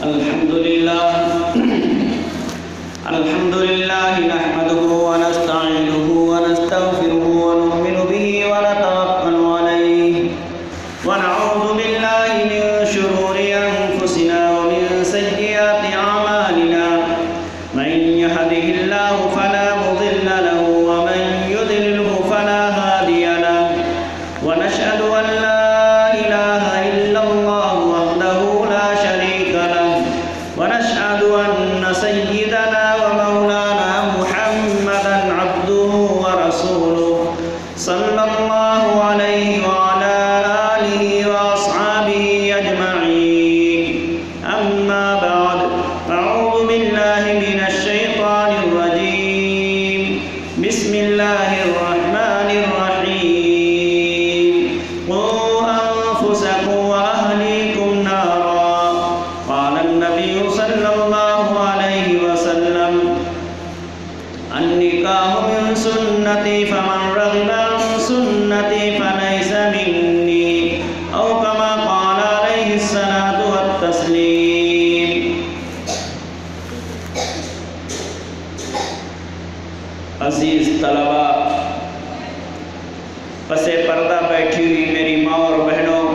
الحمد لله نحمده ونستعينه ونستغفره ونؤمن به ونتوكل عليه ونعوذ بالله من شرور أنفسنا ومن سيئات أعمالنا من يهده الله فلا مضل له ومن يضلله فلا هادي له ونشهد أن لا إله إلا الله وحده لا شريك له ونشهد أن سيدنا ومولانا محمدا عبده ورسوله صلى الله عليه وعلى آله وأصحابه أجمعين أما بعد أعوذ بالله من الشيطان الرجيم بسم الله الرحمن الرحيم قوا أنفسكم وأهليكم نارا قال النبي صلى الله عليه وسلم النكاح من سنتي فمن رغب عن سنتي فليس مني أو كما قال عليه الصلاة والتسليم. عزیز طلباء، پس پردہ بیٹھی ہوئی میری ماں اور بہنوں،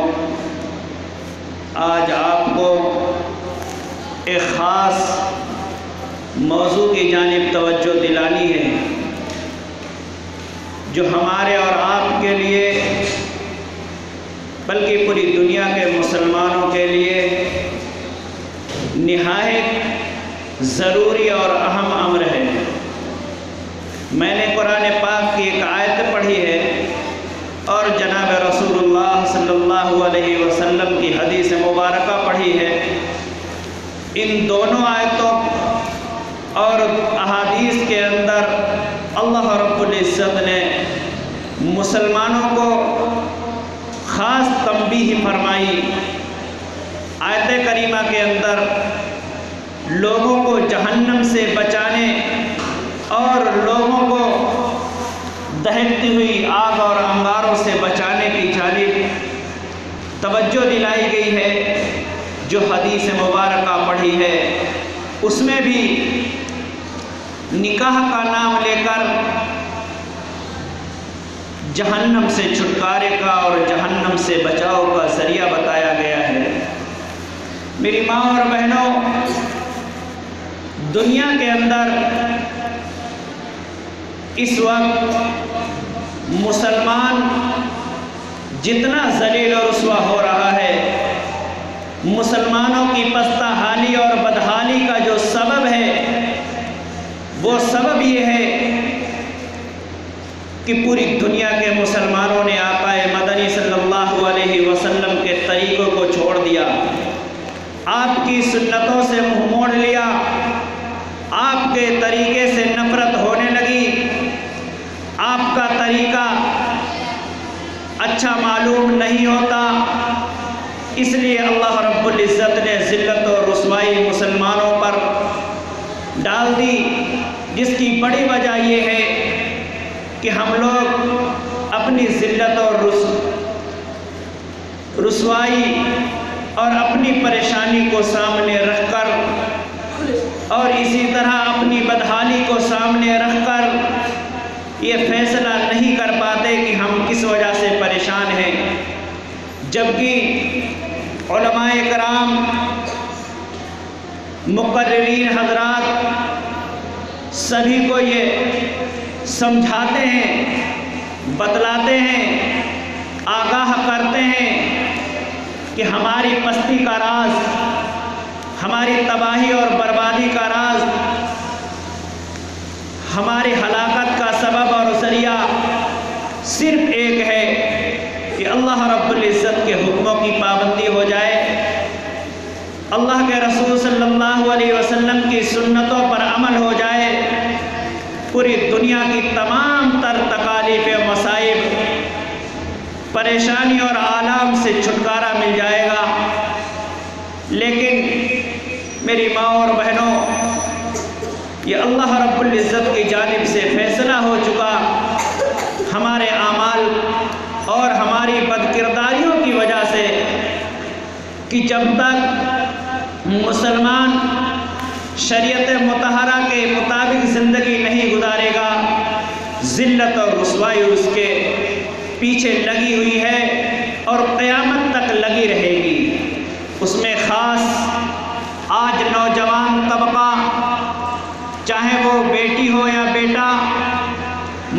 آج آپ کو ایک خاص موضوع کی جانب توجہ دلانی ہے جو ہمارے اور آپ کے لیے بلکہ پوری دنیا کے مسلمانوں کے لیے نہایت ضروری اور اہم امر ہے. میں نے قرآن پاک کی ایک آیت پڑھی ہے اور جناب رسول اللہ صلی اللہ علیہ وسلم کی حدیث مبارکہ پڑھی ہے. ان دونوں آیتوں اور احادیث کے اندر اللہ رب العزت نے مسلمانوں کو خاص تنبیہ فرمائی. آیت کریمہ کے اندر لوگوں کو جہنم سے بچانے اور لوگوں کو دہکتی ہوئی آگ اور انگاروں سے بچانے کی جانب توجہ دلائی گئی ہے. جو حدیث مبارکہ پڑھی ہے اس میں بھی نکاح کا نام لے کر جہنم سے چھٹکارے کا اور جہنم سے بچاؤ کا ذریعہ بتایا گیا ہے. میری ماں اور بہنوں، دنیا کے اندر اس وقت مسلمان جتنا ذلیل و رسوا ہو رہا ہے، مسلمانوں کی پستہ حالی اور بدحالی کا جو سبب ہے وہ سبب یہ ہے کہ پوری دنیا کے مسلمانوں نے آقا مدنی صلی اللہ علیہ وسلم کے طریقوں کو چھوڑ دیا، آپ کی سنتوں سے منہ موڑ لیا، آپ کے طریقے سے نفرت ہونے لگی، آپ کا طریقہ اچھا معلوم نہیں ہوتا. اس لیے اللہ رب العزت نے ذلت اور رسوائی مسلمانوں پر ڈال دی، جس کی بڑی وجہ یہ ہے کہ ہم لوگ اپنی ذلت اور رسوائی اور اپنی پریشانی کو سامنے رکھ کر اور اسی طرح اپنی بدحالی کو سامنے رکھ کر یہ فیصلہ نہیں کر پاتے کہ ہم کس وجہ سے پریشان ہیں، جبکہ علماء کرام، مقررین حضرات سبھی کو یہ سمجھاتے ہیں، بتلاتے ہیں، آگاہ کرتے ہیں کہ ہماری پستی کا راز، ہماری تباہی اور بربادی کا راز، ہماری ہلاکت کا سبب اور ذریعہ صرف ایک ہے کہ اللہ رب العزت کے حکموں کی پابندی ہو جائے، اللہ کے رسول صلی اللہ علیہ وسلم کی سنتوں پر عمل ہو جائے، پوری دنیا کی تمام تر تکالیف و مصائب، پریشانی اور آلام سے چھٹکارا مل جائے گا. لیکن میری ماں اور بہنوں، یہ اللہ رب العزت کی جانب سے فیصلہ ہو چکا، ہمارے اعمال اور ہماری بدکرداریوں کی وجہ سے کہ جب تک مسلمان شریعت مطہرہ کے مطابق زندگی نہیں گزارے گا، ذلت اور رسوائی اس کے پیچھے لگی ہوئی ہے اور قیامت تک لگی رہے گی۔ اس میں خاص آج نوجوان طبقہ، چاہے وہ بیٹی ہو یا بیٹا،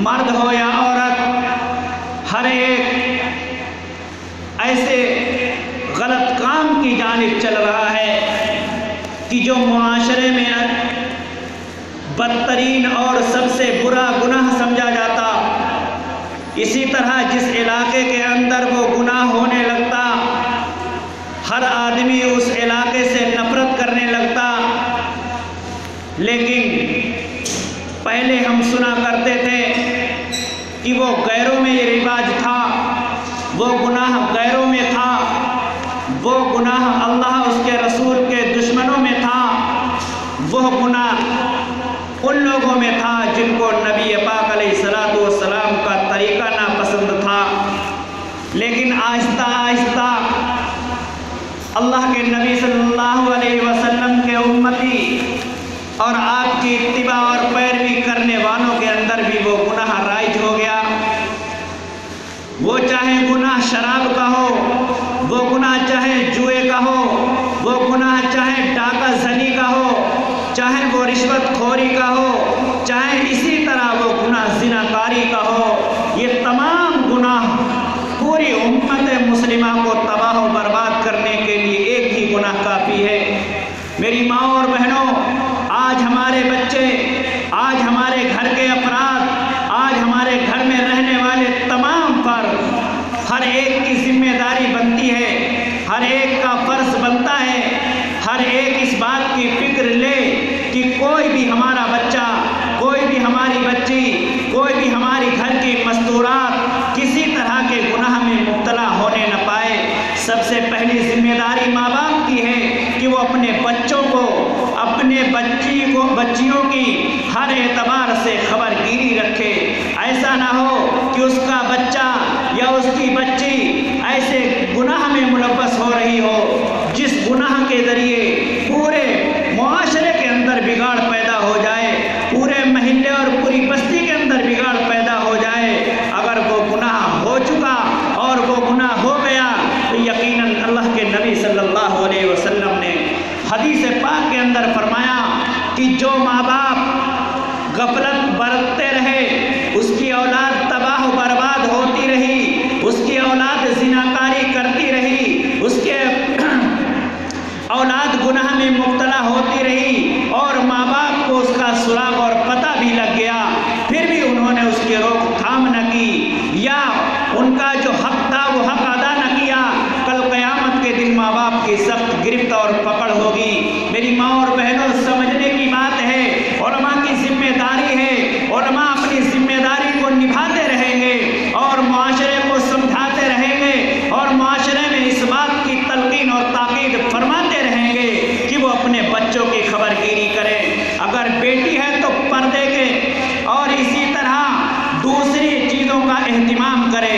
مرد ہو یا عورت، ہر ایک ایسے غلط کام کی جانب چل رہا ہے کہ جو معاشرے میں بدترین اور سب سے برا گناہ سمجھا جاتا، اسی طرح جس علاقے کے اندر وہ گناہ ہونے لگتا، ہر آدمی اس علاقے سے نفرت کرنے لگتا۔ لیکن پہلے ہم سنا کرتے تھے کہ وہ غیروں میں یہ رواج تھا، وہ گناہ غیروں میں تھا، وہ گناہ اللہ اس کے رسول کے دشمنوں میں تھا، وہ گناہ ان لوگوں میں تھا جن کو نبی پاک علیہ الصلوۃ والسلام کا طریقہ ناپسند تھا۔ لیکن آہستہ آہستہ اللہ کے نبی صلی اللہ علیہ وسلم کے امتی اور آپ کی اتباع اور پیروی کرنے والوں کے اندر بھی وہ گناہ رائج ہو گیا۔ وہ چاہے گناہ شراب کا ہو، وہ گناہ چاہے جوئے کا ہو، وہ گناہ چاہے ڈاکہ زنی کا ہو، چاہے وہ رشوت خوری کا ہو، چاہے اسی طرح وہ گناہ زنا کاری کا ہو۔ یہ تمام گناہ پوری امت مسلمہ کو تباہ و برباد کرنے کے لیے ایک ہی گناہ کافی ہے۔ میری ماں اور بہنوں، آج ہمارے بچے، آج ہمارے گھر کے افراد، آج ہمارے گھر میں رہنے والے تمام فرد، ہر ایک کی ذمہ داری بنتی ہے، ہر ایک کا فرض بنتا ہے، ہر ایک اس بات کی فکر لے کہ کوئی بھی ہمارا بچہ، کوئی بھی ہماری بچی، کوئی بھی ہماری گھر کی مستورات کسی طرح کے گناہ میں مبتلا ہونے نہ پائے۔ سب سے پہلی ذمہ داری ماں باپ کی ہے کہ وہ اپنے بچوں کو، اپنے بچیوں کی ہر اعتبار سے خبر گیری رکھے۔ ایسا نہ ہو کہ اس کا بچہ یا اس کی بچی ایسے گناہ میں ملوث ہو رہی ہو جس گناہ کے ذریعے پورے معاشرے کے اندر بگاڑ پیدا ہو جائے، پورے محلے اور پوری بستی کے اندر بگاڑ پیدا ہو جائے۔ اگر وہ گناہ ہو چکا اور وہ گناہ ہو گیا تو یقیناً اللہ کے نبی صلی اللہ علیہ وسلم نے حدیث پاک کے اندر فرمایا کہ جو ماں باپ غفلت برتتے رہے، اس کی اولاد تباہ و برباد ہوتی رہی، اس کی اولاد زناکاری کرتی رہی، اس کے اولاد گناہ میں مبتلا ہوتی رہی اور ماں باپ کو اس کا سراغ اور پتہ بھی لگ گیا، پھر بھی انہوں نے اس کی روک تھام نہ کی یا ان کا جو حق تھا وہ حق ادا نہ کیا، کل قیامت کے دن ماں باپ کی سخت گرفت اور پکڑ ہوگی۔ میری ماں اور بہنوں، سمجھنے کی بات ہے، علماء کی ذمہ داری ہے، علماء اپنی ذمہ داری کو نبھاتے رہیں گے اور معاشرے کو سمجھاتے رہیں گے اور معاشرے میں اس بات کی تلقین اور تاکید فرماتے رہیں گے کہ وہ اپنے بچوں کی خبر گیری کریں۔ اگر بیٹی ہے تو پردے کے اور اسی طرح دوسری چیزوں کا اہتمام کرے۔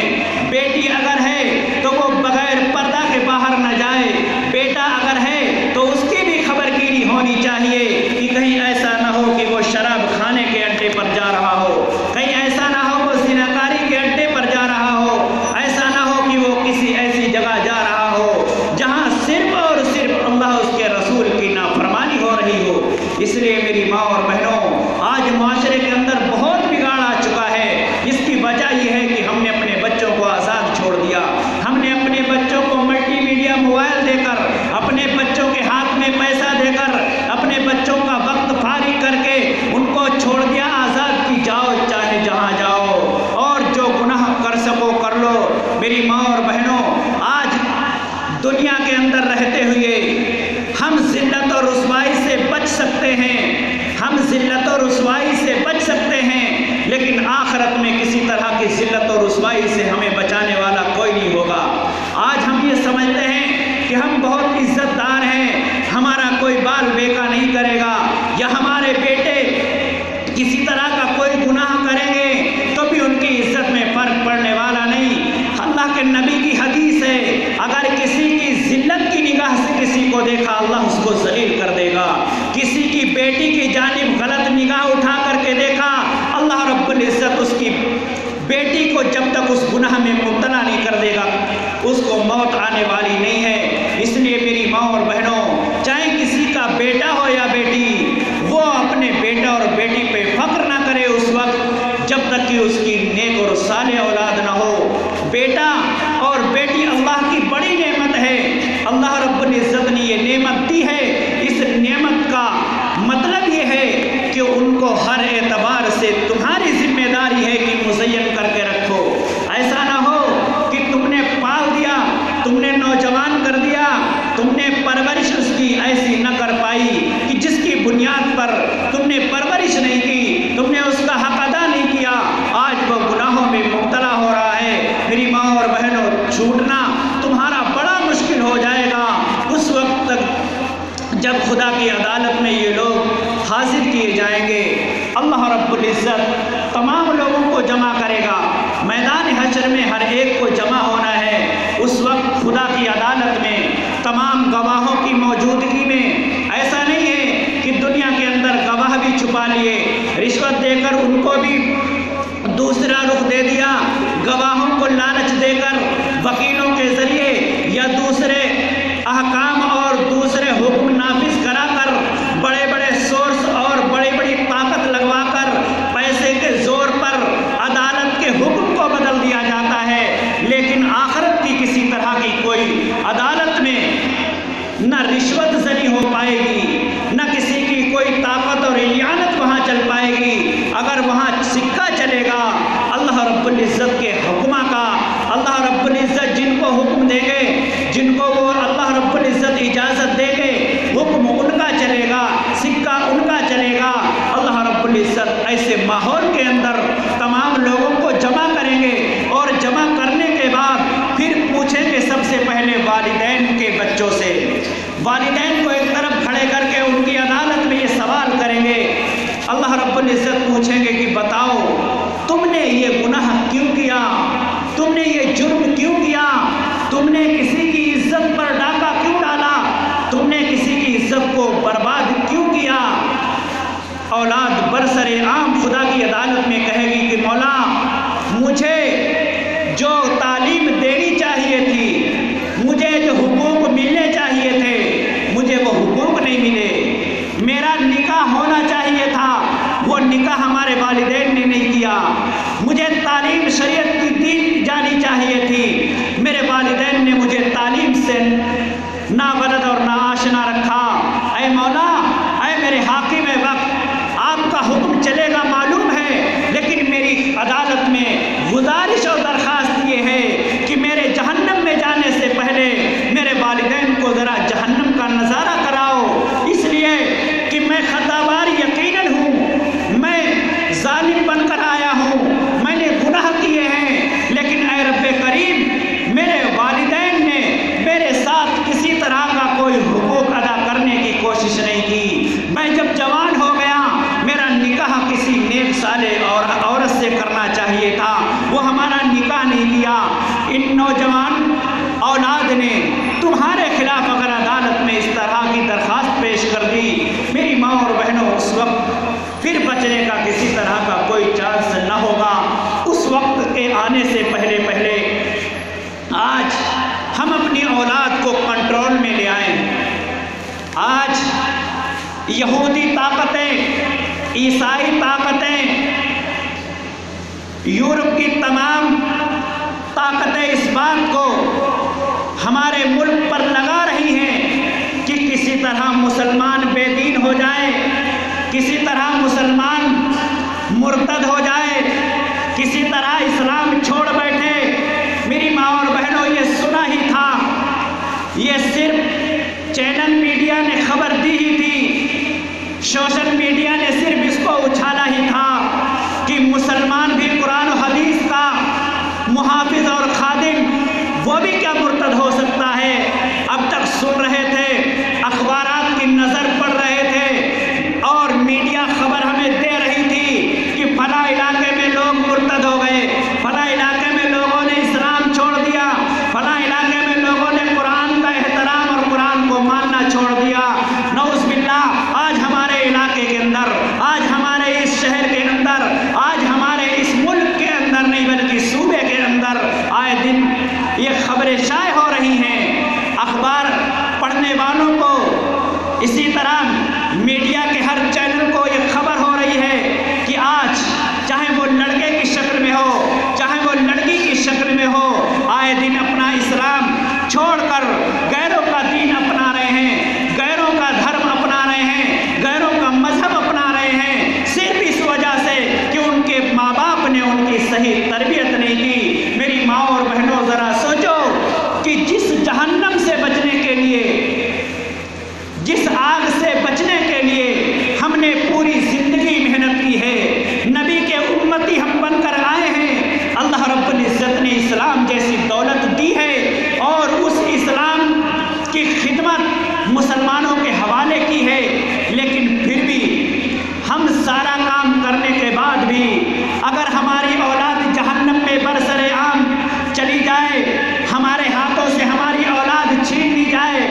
بیٹی اگر ہے تو وہ بغیر پردہ کے باہر نہ جائے، بیٹا اگر ہے تو اس کی بھی خبر گیری ہونی چاہیے کہ کہیں ایسا نہ ہو کہ وہ شراب کھانے کے اڈے پر جا رہا ہو، کہیں ایسا نہ ہو وہ زناکاری کے اڈے پر جا رہا ہو، ایسا نہ ہو کہ وہ کسی ایسی جگہ جا رہا ہو جہاں صرف اور صرف اللہ اس کے رسول کی نافرمانی ہو رہی ہو۔ اس لیے میری ماں اور بہنوں، آج معاشرے کے اندر بہت بگاڑ آ چکا ہے۔ اس کی وجہ یہ ہے کہ ہم نے اپنے بچوں کو آزاد چھوڑ دیا، ہم نے اپنے بچوں کو ملٹی میڈیا موبائل دے کر، اپنے بچوں کے ہاتھ میں پیسہ دے کر، اپنے بچوں کا وقت فارغ کر کے ان کو چھوڑ دیا آزاد کی جاؤ چاہے جہاں جاؤ اور جو گناہ کر سکو کر لو۔ میری ماں اور بہنوں، آج دنیا کے اندر رہتے ہوئے ہم ذلت اور رسوائی سے بچ سکتے ہیں، ہم ذلت اور رسوائی سے بچ سکتے ہیں، لیکن آخرت میں کسی طرح کی ذلت اور رسوائی سے ہمیں بچانے والا کوئی نہیں ہوگا۔ آج ہم یہ سمجھتے ہیں کہ ہم بہت عزت دار ہیں، ہمارا کوئی بال بیکا نہیں کرے گا، یا ہمارے بیٹے کسی طرح کا کوئی گناہ کریں گے تو بھی ان کی عزت میں فرق پڑنے والا نہیں۔ اللہ کے نبی کی حدیث ہے، اگر کسی کی ذلت کی نگاہ سے کسی کو دیکھا اللہ اس کو ذلیل کر دے گا۔ کسی کی بیٹی کی جانب غلط نگاہ اٹھا کر کے دیکھا، اللہ رب العزت اس کی بیٹی کو جب تک اس گناہ میں مبتلا نہیں کر دے گا اس کو موت آنے والی نہیں ہے۔ اس لیے میری ماں اور بہنوں، چاہے کسی کا بیٹا ہو یا بیٹی، وہ اپنے بیٹا اور بیٹی پہ فخر نہ کرے اس وقت جب تک کہ اس کی نیک اور صالح اولاد نہ ہو۔ بیٹا اور بیٹی اللہ کی بڑی نعمت ہے، اللہ رب العزت نے یہ نعمت دی ہے۔ اس نعمت کا مطلب یہ ہے کہ ان کو ہر اعتبار سے تمہاری ذمہ داری ہے کہ مزین کر کے رکھو۔ ایسا نہ ہو کہ تم نے پال دیا، تم نے نوجوان کر دیا، تم نے پرورش اس کی ایسی نہ کر پائی کہ جس کی بنیاد پر تم نے پرورش نہیں کی، تم نے اس کا حق ادا نہیں کیا، آج وہ گناہوں میں مبتلا ہو رہا ہے۔ میری ماں اور بہنوں، چھوٹنا تمہارا بڑا مشکل ہو جائے گا اس وقت تک جب خدا کی عدالت میں یہ لوگ حاضر کیے جائیں گے۔ اللہ رب العزت تمام لوگوں کو جمع کرے گا، میدان حشر میں ہر ایک کو جمع ہونا ہے۔ اس وقت خدا کی عدالت میں تمام گواہوں کی موجودگی میں ایسا نہیں ہے کہ دنیا کے اندر گواہ بھی چھپا لیے، رشوت دے کر ان کو بھی دوسرا رخ دے دیا، گواہوں کو لالچ دے کر وکیلوں کے ذریعے یا دوسرے احکام اور دوسرے حکم نافذ کرا کر بڑے بڑے سورس اور بڑی بڑی طاقت لگوا کر پیسے کے زور پر عدالت کے حکم کو بدل دیا جاتا ہے، لیکن آخرت کی کسی طرح کی کوئی عدالت میں نہ رشوت زنی ہو پائے گی، نہ کسی کی کوئی طاقت اور اعانت وہاں چل پائے گی۔ اگر وہاں سکہ چلے گا اللہ رب العزت کے حکمہ کا، اللہ رب العزت جن کو حکم دے گے، جن کو وہ اللہ رب العزت اجازت دے گے، حکم ان کا چلے گا، سکہ ان کا چلے گا۔ اللہ رب العزت ایسے ماحول کے اندر تمام لوگوں کو جمع کریں گے، اور جمع کرنے کے بعد پھر پوچھیں گے سب سے پہلے والدین کے بچوں سے، والدین کو ایک طرف کھڑے کر کے ان کی عدالت میں یہ سوال کریں گے۔ اللہ رب العزت پوچھیں گے کہ بتاؤ تم نے یہ گناہ کیوں کیا، تم نے یہ جرم کیوں کیا، تم نے کسی کی عزت پر ڈاکہ کیوں ڈالا، تم نے کسی کی عزت کو برباد کیوں کیا۔ اولاد برسر عام خدا کی عدالت میں کہے گی کہ مولا، مجھے جو تعلیم دینی چاہیے تھی، مجھے جو حقوق ملنے چاہیے تھے، مجھے وہ حقوق نہیں ملے۔ میرا نکاح ہونا چاہیے تھا، وہ نکاح ہمارے والدین نے نہیں کیا۔ مجھے تعلیم شریعت کی دی جانی چاہیے تھی، میرے والدین نے مجھے تعلیم سے نابلد اور ناآشنا رکھا۔ اے مولا، اے میرے حاکم وقت، آپ کا حکم چلے گا معلوم ہے، لیکن میری عدالت میں گزارش اور درخواست یہ ہے کہ میرے جہنم میں جانے سے پہلے میرے والدین کو ذرا جہنم کا نظارہ کراؤ، اس لیے کہ میں خطاوار یقیناً ہوں، میں ظالم بن کر آیا ہوں، میں نے گناہ کیے ہیں، لیکن اے رب کریم، میرے والدین نے میرے ساتھ کسی طرح کا کوئی حقوق ادا کرنے کی کوشش نہیں کی۔ میں جب جوان ہو گیا، میرا نکاح کسی نیک صالح اور عورت سے کرنا چاہیے تھا، وہ ہمارا نکاح نہیں کیا۔ ان نوجوان اولاد نے تمہارے خلاف اگر عدالت میں اس طرح کی درخواست پیش کر دی، میری ماں اور بہنوں، اس وقت پھر بچنے کا کسی طرح کا کوئی چانس نہ ہوگا۔ اس وقت کے آنے سے پہلے پہلے آج ہم اپنی اولاد کو کنٹرول میں لے آئیں۔ آج یہودی طاقتیں، عیسائی طاقتیں، یورپ کی تمام طاقتیں اس بات کو ہمارے ملک پر لگا رہی ہیں کہ کسی طرح مسلمان بے دین ہو جائے، کسی طرح مسلمان مرتد ہو جائے، کسی طرح اسلام چھوڑ بیٹھے۔ میری ماں اور بہنوں، یہ سنا ہی تھا، یہ صرف چینل میڈیا نے خبر دی ہی تھی، سوشل میڈیا نے صرف اس کو اچھالا ہی تھا کہ مسلمان بھی قرآن و حدیث کا محافظ اور خادم، وہ بھی کیا مرتد ہو سکتا ہے۔ اب تک سن رہے تھے، اخبارات کی نظر پڑ رہے تھے، اور میڈیا خبر ہمیں دے رہی تھی کہ فلاں علاقے میں لوگ مرتد ہو گئے، فلاں علاقے میں لوگوں نے اسلام چھوڑ دیا، فلاں علاقے میں لوگوں نے قرآن کا احترام اور قرآن کو ماننا چھوڑ دیا۔ اسی طرح میڈیا کے ہر چینل کو یہ خبر ہو رہی ہے کہ آج چاہے وہ لڑکے کی شکل میں ہو چاہے وہ لڑکی کی شکل میں ہو، آئے دن اپنا اسلام چھوڑ کر غیروں کا دین اپنا رہے ہیں، غیروں کا دھرم اپنا رہے ہیں، غیروں کا مذہب اپنا رہے ہیں، صرف اس وجہ سے کہ ان کے ماں باپ نے ان کی صحیح تربیت نہیں کی۔ میری ماں اور بہنوں، ذرا سوچو کہ جس جہنم سے بچنے کے لیے، جس آگ سے بچنے کے لیے ہم نے پوری زندگی محنت کی ہے، نبی کے امتی ہم بن کر آئے ہیں، اللہ رب العزت نے اسلام جیسی دولت دی ہے اور اس اسلام کی خدمت مسلمانوں کے حوالے کی ہے، لیکن پھر بھی ہم سارا کام کرنے کے بعد بھی اگر ہماری اولاد جہنم میں برسر عام چلی جائے، ہمارے ہاتھوں سے ہماری اولاد چھین لی جائے،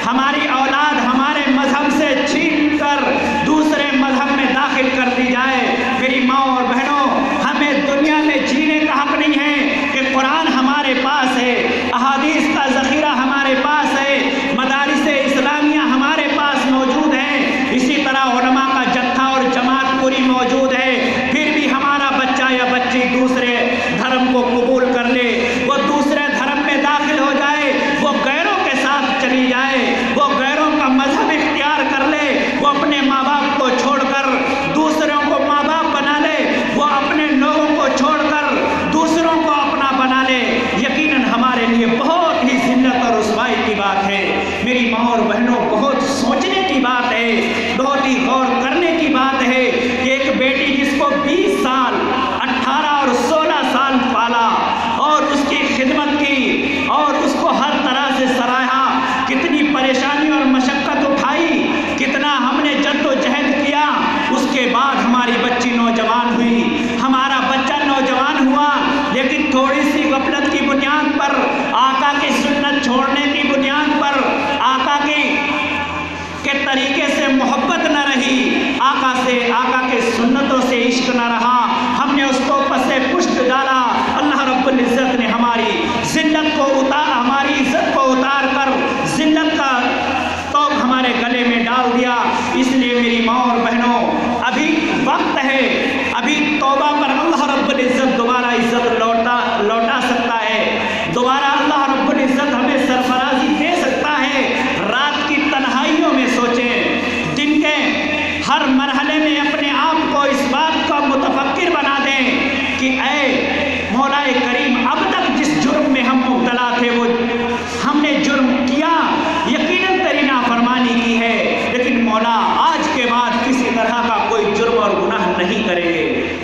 ہماری اولاد ہمارے مذہب سے چھین کر دوسرے مذہب میں داخل کر دی جائے، میری ماں اور بہنوں، ہمیں دنیا میں جینے کا حق نہیں ہے کہ قرآن ہمارے پاس ہے، احادیث کا ذخیرہ ہمارے پاس ہے، مدارس اسلامیہ ہمارے پاس موجود ہیں، اسی طرح علماء کا جتھا اور جماعت پوری موجود ہے، پھر بھی ہمارا بچہ یا بچی دوسرے دھرم کو قبول کر لے، وہ دوسرے دھرم میں داخل ہو جائے، وہ غیروں کے ساتھ چلی جائے، وہ غیروں کا مذہب اختیار کر لے، وہ اپنے ماں باپ کو چھوڑ کر دوسروں کو ماں باپ بنا لے، وہ اپنے لوگوں کو چھوڑ کر دوسروں کو اپنا بنا لے، یقیناً ہمارے لیے بہت ہی ذلت اور رسوائی کی بات ہے۔ میری ماں اور بہنوں، بہت سوچنے کی بات ہے، بہت ہی غور کرنے کی بات ہے کہ ایک بیٹی جس کو 20 سال 18 اور 16 سال پالا اور اس کی خدمت کی اور اس کو ہر طرح سے سراہا، کتنی پریشانی اور مشقت اٹھائی، کتنا ہم نے جد و جہد کیا، اس کے بعد ہماری بچی نوجوان ہوئی، ہمارا بچہ نوجوان ہوا، لیکن تھوڑی سی غفلت کی بنیاد پر، آقا کی سنت چھوڑنے کی بنیاد پر، آقا کے طریقے سے محبت نہ رہی، آقا کے سنتوں سے عشق نہ رہا، ہم نے اس کو پسے پشت ڈالا، اللہ رب العزت نے ہماری ذلت کو ہماری عزت کو اتار کر ذلت کا توق ہمارے گلے میں ڈال دیا۔ اس لیے میری ماں اور بہنوں، ابھی وقت ہے، ابھی توبہ پر اللہ رب العزت دوبارہ عزت لوٹا سکتا ہے، دوبارہ اللہ رب العزت ہمیں سرفرازی دے سکتا ہے۔ رات کی تنہائیوں میں سوچیں، دن کے ہر مرحلے میں اپنے آپ کو اس بات کا متفکر بنا دیں کہ اے مولا کریم، اب تک جس جرم میں ہم مبتلا تھے وہ ہم نے جرم کیا، یقیناً تیری نافرمانی کی ہے، لیکن مولا آج کے بعد کسی طرح کا کوئی جرم اور گناہ نہیں کریں گے۔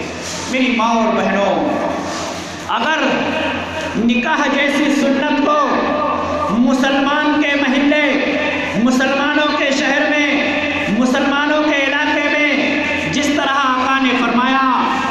میری ماں اور بہنوں، اگر نکاح جیسی سنت کو مسلمان کے محلے، مسلمانوں کے شہر میں، مسلمانوں کے علاقے میں جس طرح آقا نے فرمایا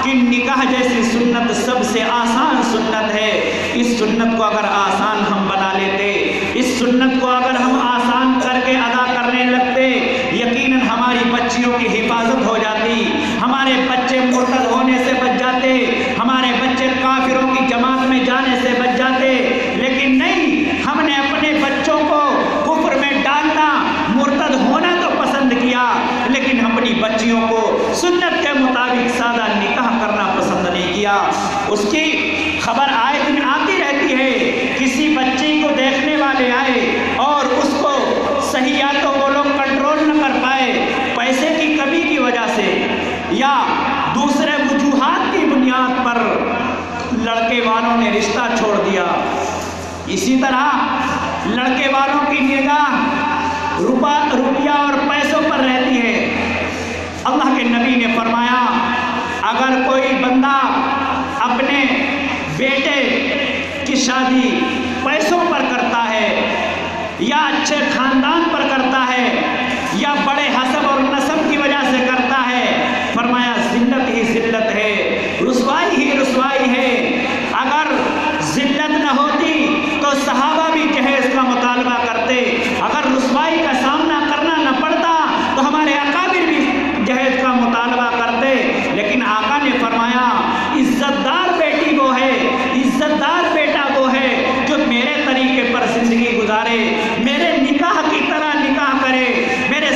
کہ نکاح جیسی سنت سب سے آسان سنت ہے، اس سنت کو اگر آسان ہم بنا لیتے، اس سنت کو اگر ہم آسان کر کے ادا کرنے لگتے، یقیناً ہماری بچیوں کی حفاظت ہو جاتی، ہمارے بچے مرتد ہونے سے بچ جاتے، ہمارے بچے کافروں کی جماعت میں جانے سے بچ جاتے، لیکن نہیں، ہم نے اپنے بچوں کو کفر میں ڈالنا، مرتد ہونا تو پسند کیا، لیکن اپنی بچیوں کو سنت کے مطابق سادہ نکاح کرنا پسند نہیں کیا۔ اس کی خبر آئے دن آتی رہتی ہے، کسی بچی کو دیکھنے والے آئے اور اس کو صحیح یا تو وہ لوگ کنٹرول نہ کر پائے، پیسے کی کمی کی وجہ سے یا دوسرے وجوہات کی بنیاد پر لڑکے والوں نے رشتہ چھوڑ دیا۔ اسی طرح لڑکے والوں کی نگاہ روپیہ اور پیسوں پر رہتی ہے۔ اللہ کے نبی نے فرمایا، اگر کوئی بندہ اپنے بیٹے کی شادی پیسوں پر کرتا ہے یا اچھے خاندان پر کرتا ہے یا بڑے حسب اور نسب کی وجہ سے کرتا ہے، فرمایا ذلت ہی ذلت ہے، رسوائی ہی رسوائی ہے۔ اگر ذلت نہ ہوتی تو صحابہ بھی جہیز کا مطالبہ کرتے، اگر رسوائی کا سامنا کرنا نہ پڑتا تو ہمارے اکابر بھی جہیز کا مطالبہ کرتے، لیکن آقا نے فرمایا عزت دار بیٹی وہ ہے، عزت دار بیٹا وہ ہے جو میرے طریقے پر زندگی گزارے، میرے نکاح کی طرح نکاح کرے، میرے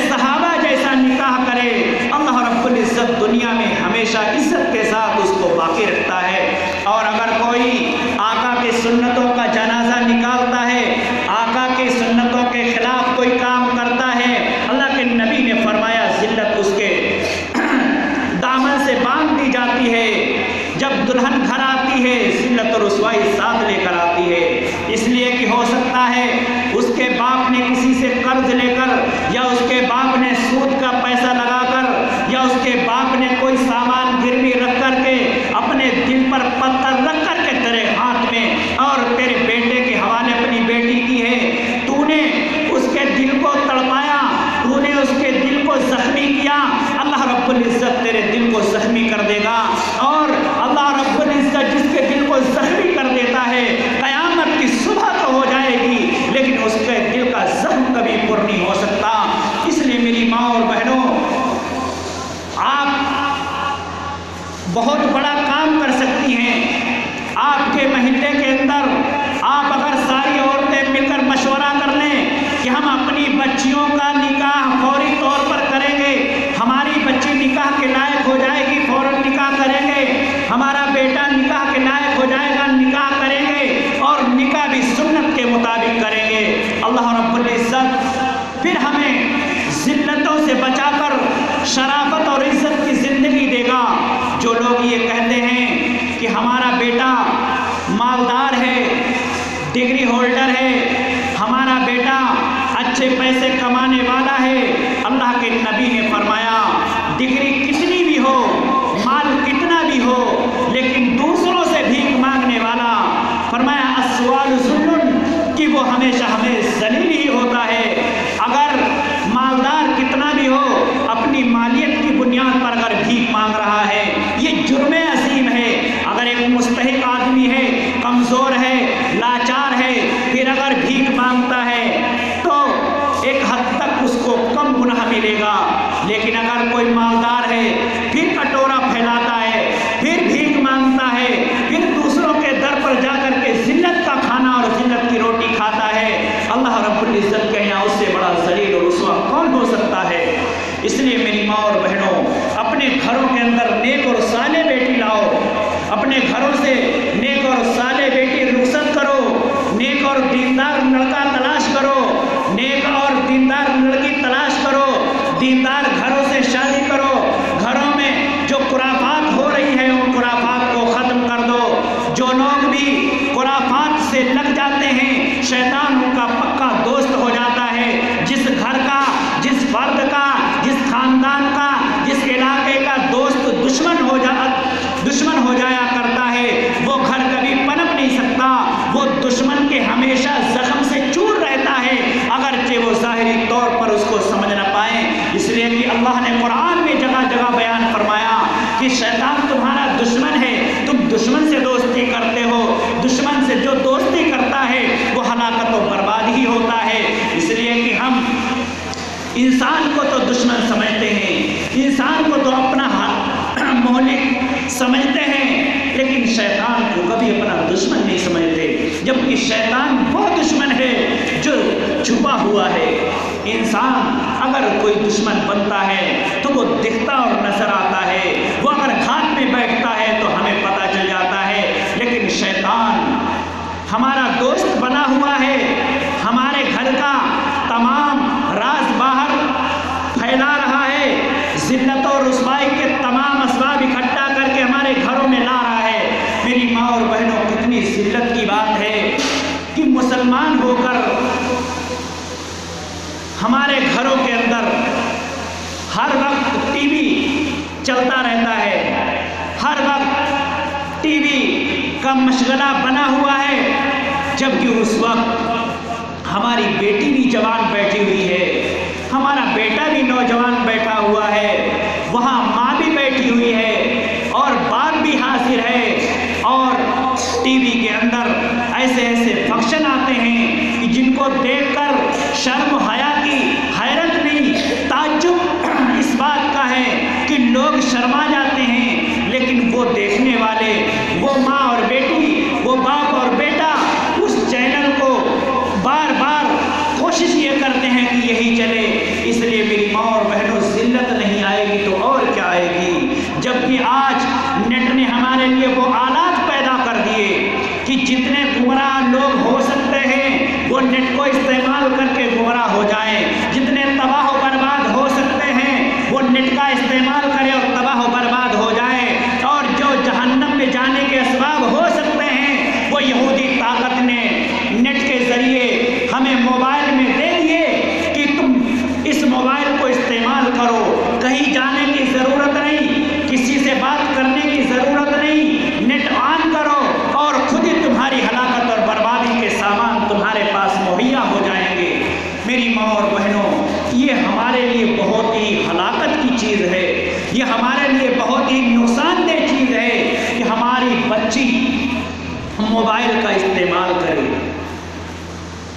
بہت بڑا کام کر سکتی ہیں۔ آپ کے محلے کے اندر آپ اگر ساری عورتیں مل کر مشورہ کر لیں کہ ہم اپنی بچیوں کا نکاح فوری طور پر کریں گے، ہماری بچی نکاح کے لائق ہو جائے گی فوراً نکاح کریں گے، ہمارا بیٹا نکاح کے لائق ہو جائے گا نکاح کریں گے، اور نکاح بھی سنت کے مطابق کریں گے، اللہ رب العزت پھر ہمیں ذلتوں سے بچا کر شرافت اور عزت کی زندگی دے گا۔ جو لوگ یہ کہتے ہیں کہ ہمارا بیٹا مالدار ہے، ڈگری ہولڈر ہے، ہمارا بیٹا اچھے پیسے کمانے والا ہے، اللہ کے نبی نے فرمایا ڈگری کتنی بھی ہو، مال کتنا بھی ہو، لیکن دوسروں سے بھیک مانگنے والا، فرمایا السؤال ذل، کہ وہ ہمیشہ ہمیں ذلیل ہی ہوتا ہے۔ اگر مالدار کتنا بھی ہو، اپنی مالیت کی بنیاد پر اگر بھیک مانگ رہا ہے، یہ جرم عظیم ہے۔ اگر ایک مستحق آدمی ہے، کمزور ہے، لاچار ہے، پھر اگر بھیک مانگتا ہے تو ایک حد تک اس کو کم گناہ ملے گا، لیکن اگر کوئی مالدار ہے، پھر کٹورا پھیلاتا ہے، پھر بھیک مانگتا ہے، پھر دوسروں کے در پر جا کر کے ذلت کا کھانا اور ذلت کی روٹی کھاتا ہے، اللہ رب العزت کے یہاں اس سے بڑا ذلیل اور رسوا کون ہو سکتا ہے؟ اس لیے میری ماں اور بہنوں، اپنے گھروں کے اندر نیک اور صالح بیٹی لاؤ، اپنے گھروں سے نیک اور صالح بیٹی رخصت کرو، نیک اور دیندار لڑکا تلاش کرو، نیک اور دیندار لڑکی تلاش کرو، دیندار گھروں سے شادی کرو، گھروں میں جو خرافات ہو رہی ہے ان خرافات کو ختم کر دو۔ جو لوگ بھی خرافات سے لگ جاتے ہیں، شیطان ان کا پکا دوست ہو جاتا ہے۔ جس گھر کا، جس فرد کا، جس خاندان کا، جس علاقے کا دوست دشمن ہو جایا کرتا ہے، وہ گھر کبھی پنپ نہیں سکتا، وہ دشمن کے ہمیشہ زخم سے چور رہتا ہے، اگرچہ وہ ظاہری طور پر اس کو سمجھ نہ پائیں۔ اس لیے کہ اللہ نے قرآن میں جگہ جگہ بیان فرمایا کہ شیطان تمہارا دشمن ہے، تم دشمن سے دوستی کرتے ہو، دشمن سے جو دوستی کرتا ہے وہ ہلاکت و بربادی ہی ہوتا ہے۔ اس لیے کہ ہم انسان کو تو دشمن سمجھتے ہیں، انسان کو تو اپنا مہلک سمجھتے ہیں، لیکن شیطان کو کبھی اپنا دشمن نہیں سمجھتے، جبکہ شیطان وہ دشمن ہے جو چھپا ہوا ہے۔ انسان اگر کوئی دشمن بنتا ہے تو وہ دکھتا اور نظر آتا ہے، وہ اگر گھات میں بیٹھتا ہے تو ہمیں پتہ چل جاتا ہے، لیکن شیطان ہمارا دوست بنا ہوا ہے، ہمارے گھر کا تمام راز باہر پھیلا رہا ہے، ذلت اور رسوائی کے تمام اسباب اکٹھا کر کے ہمارے گھروں میں لا رہا ہے۔ میری ماں اور بہنوں، کتنی ذلت کی بات ہے کہ مسلمان ہو کر ہمارے گھروں کے اندر ہر وقت ٹی وی چلتا رہتا ہے، ہر وقت ٹی وی کا مشغلہ بنا ہوا ہے، جبکہ اس وقت ہماری بیٹی بھی جوان بیٹھی ہوئی ہے، ہمارا بیٹا بھی نوجوان بیٹھا ہوا ہے، وہاں ماں بھی بیٹھی ہوئی ہے اور باپ بھی حاضر ہے، اور ٹی وی کے اندر ایسے ایسے فنکشن آتے ہیں کہ جن کو دیکھ کر شرم و حیا کی حیرت نہیں، تعجب اس بات کا ہے کہ لوگ شرما جاتے ہیں، لیکن وہ دیکھنے والے، وہ ماں اور بیٹی، وہ باپ اور بیٹا اس چینل کو بار بار کوشش یہ کرتے ہیں کہ یہی چلے۔ اس لیے میری ماں اور بہنوں، ذلت نہیں آئے گی تو اور کیا آئے گی؟ جبکہ آج نیٹ نے ہمارے لیے وہ آلات پیدا کر دیے کہ جتنے گمراہ لوگ ہو سکتے ہیں وہ نیٹ کو استعمال کر کے گمراہ ہو جائیں، جتنے تباہ و برباد ہو سکتے ہیں وہ نیٹ کا استعمال کرے اور تباہ و برباد ہو جائے، اور جو جہنم میں جانے کے اسباب ہو سکتے ہیں وہ یہودی طاقت نے نیٹ کے ذریعے ہمیں موبائل میں دے دیے کہ تم اس موبائل کو استعمال کرو، کہیں جانے کی ضرورت نہیں، کسی سے بات کرنے کی ضرورت نہیں، نیٹ آن کرو اور خود ہی تمہاری ہلاکت اور بربادی کے سامان تمہارے پاس مہیا ہو جائیں گے۔ میری ماں اور بہنوں، یہ ہمارے لیے بہت ہی ہلاکت کی چیز ہے، یہ ہمارے لیے بہت ہی نقصان دہ چیز ہے کہ ہماری بچی موبائل کا استعمال کرے۔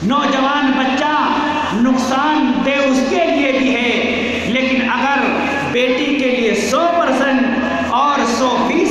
نوجوان بچہ نقصان دہ اس کے لیے بھی ہے، لیکن اگر بیٹی کے لیے 100% اور 100%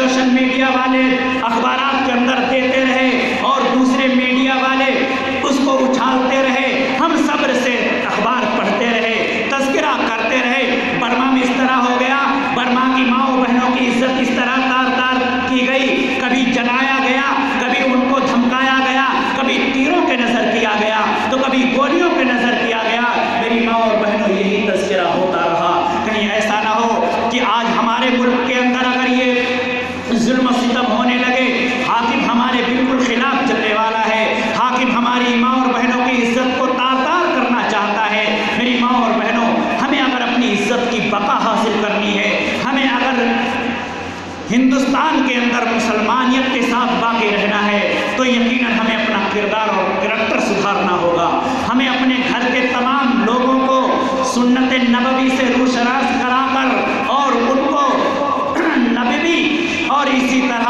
سوشل میڈیا والے اخبارات کے اندر دیتے رہے اور دوسرے میڈیا والے اس کو اچھالتے رہے، ہم صبر سے اخبار پڑھتے رہے، تذکرہ کرتے رہے۔ برما میں اس طرح ہو گیا، برما کی ماؤں بہنوں کی عزت اس طرح تار تار کی گئی، کبھی جلایا گیا، کبھی ان کو دھمکایا گیا، کبھی تیروں کے نظر کیا گیا تو کبھی گولیوں کے نظر کیا گیا۔ میری ماں اور بہنوں، یہی تذکرہ ہوتا رہا۔ کہیں ایسا نہ ہو کہ آج ہمارے ملک کے اندر اگر یہ ظلم و ستم ہونے لگے، حاکم ہمارے بالکل خلاف چلنے والا ہے، حاکم ہماری ماں اور بہنوں کی عزت کو تار تار کرنا چاہتا ہے۔ میری ماں اور بہنوں، ہمیں اگر اپنی عزت کی بقا حاصل کرنی ہے، ہمیں اگر ہندوستان کے اندر مسلمانیت کے ساتھ باقی رہنا ہے تو یقیناً ہمیں اپنا کردار اور کریکٹر سدھارنا ہوگا۔ ہمیں اپنے گھر کے تمام لوگوں کو سنت نبوی سے روشناس کرا کر اور ان کو نبوی اور اسی طرح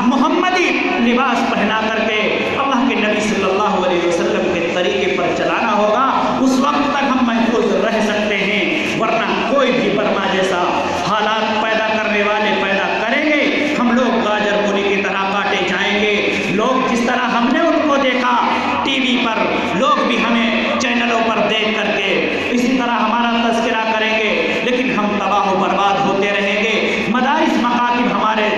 محمدی لباس پہنا کر کے اللہ کے نبی صلی اللہ علیہ وسلم کے طریقے پر چلانا ہوگا۔ اس وقت تک ہم محفوظ رہ سکتے ہیں، ورنہ کوئی بھی برما جیسا حالات پیدا کرنے والے پیدا کریں گے، ہم لوگ گاجر مولی کی طرح کاٹے جائیں گے۔ لوگ جس طرح ہم نے ان کو دیکھا ٹی وی پر، لوگ بھی ہمیں چینلوں پر دیکھ کر کے اسی طرح ہمارا تذکرہ کریں گے، لیکن ہم تباہ و برباد ہوتے رہیں گے۔ مدارس مکاتب ہمارے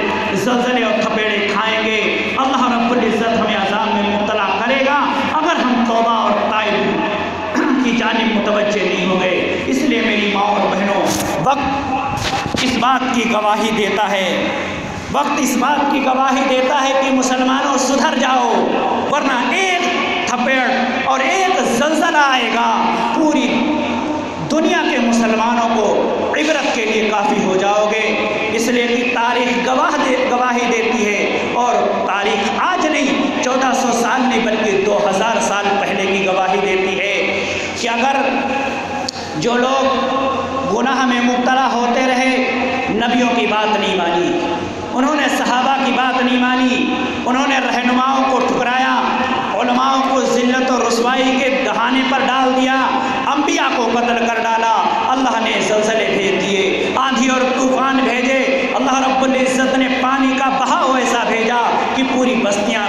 زلزلے اور تھپیڑے کھائیں گے۔ اللہ رب العزت ہمیں عذاب میں مبتلا کرے گا اگر ہم توبہ اور تائب کی جانب متوجہ نہیں ہوں گے۔ اس لیے میری ماں اور بہنوں، وقت اس بات کی گواہی دیتا ہے، وقت اس بات کی گواہی دیتا ہے کہ مسلمانوں سدھر جاؤ، ورنہ ایک تھپیڑ اور ایک زلزلہ آئے گا، پوری دنیا کے مسلمانوں کو عبرت کے لیے کافی ہو جاؤ گے۔ اس لیے کہ تاریخ گواہی دیتی ہے، اور تاریخ آج نہیں 1400 سال نہیں بلکہ 2000 سال پہلے کی گواہی دیتی ہے کہ اگر جو لوگ گناہ میں مبتلا ہوتے رہے، نبیوں کی بات نہیں مانی، انہوں نے صحابہ کی بات نہیں مانی، انہوں نے رہنماؤں کو ٹھکرایا، علماؤں کو ذلت و رسوائی کے دہانے پر ڈال دیا، انبیاء کو قتل کر ڈالا، اللہ نے زلزلے بھیج دیے، آندھی اور طوفان بھیجے، اللہ رب العزت نے پانی کا بہاؤ ایسا بھیجا کہ پوری بستیاں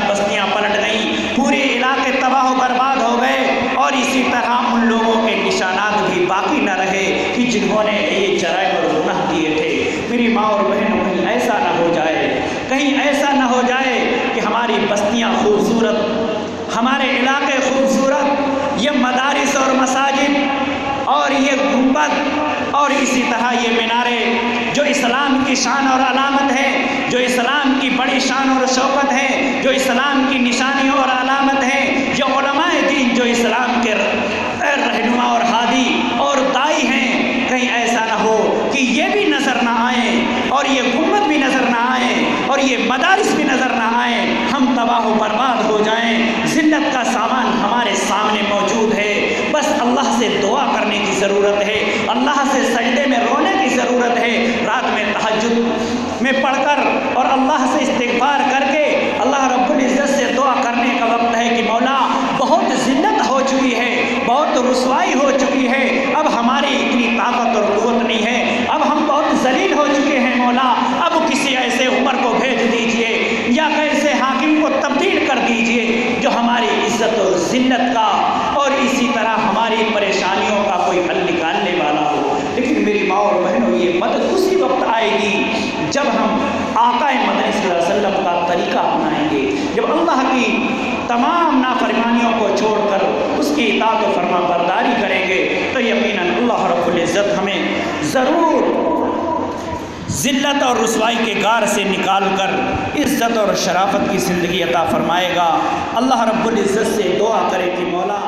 پلٹ گئیں، پورے علاقے تباہ و برباد ہو گئے، اور اسی طرح ان لوگوں کے نشانات بھی باقی نہ رہے کہ جنہوں نے یہ جرائم اور گناہ کیے تھے۔ میری ماں اور بہنوں، کہیں ایسا نہ ہو جائے، کہیں ایسا نہ ہو جائے کہ ہماری بستیاں خوبصورت، ہمارے علاقے خوبصورت، یہ مدارس اور مساجد اور یہ گنبد اور اسی طرح یہ مینارے جو اسلام کی شان اور علامت ہے، جو اسلام کی بڑی شان اور شوکت ہے، جو اسلام کی نشانی اور علامت ہے، جو علماء دین جو اسلام کے رہنما اور ہادی اور دائی ہیں، کہیں ایسا نہ ہو کہ یہ بھی نظر نہ آئیں اور یہ گنبد بھی نظر نہ آئیں اور یہ مدارس بھی نظر نہ آئیں، ہم تباہ و برباد ہو جائیں۔ ذلت کا سامان ہمارے سامنے موجود ہے، بس اللہ سے دعا کرنے کی ضرورت ہے، اللہ سے سجدے میں رونے کی ضرورت ہے، رات میں تہجد میں پڑھ کر اور اللہ سے استغفار کر کے اللہ رب العزت سے دعا کرنے کا وقت ہے کہ مولا بہت ذلت ہو چکی ہے، بہت رسوائی ہو چکی ہے، اب ہماری اتنی طاقت اور قوت نہیں ہے، اب ہم بہت ذلیل ہو چکے ہیں مولا، اب کسی ایسے عمر کو بھیج دیجئے یا ایسے حاکم کو تبدیل کر دیجئے جو ہماری عزت اور ذلت کا اور اسی طرح ہماری پریشانیوں کا کوئی حل نکالنے والا ہو۔ لیکن میری ماں اور بہنوں، یہ مدد اسی وقت آئے گی جب ہم آقا مدنی صلی اللہ علیہ وسلم کا طریقہ اپنائیں گے، جب اللہ کی تمام نافرمانیوں کو چھوڑ کر اس کی اطاعت و فرما برداری کریں گے تو یقیناً اللہ رب العزت ہمیں ضرور ذلت اور رسوائی کے غار سے نکال کر عزت اور شرافت کی زندگی عطا فرمائے گا۔ اللہ رب العزت سے دعا کرے کہ مولا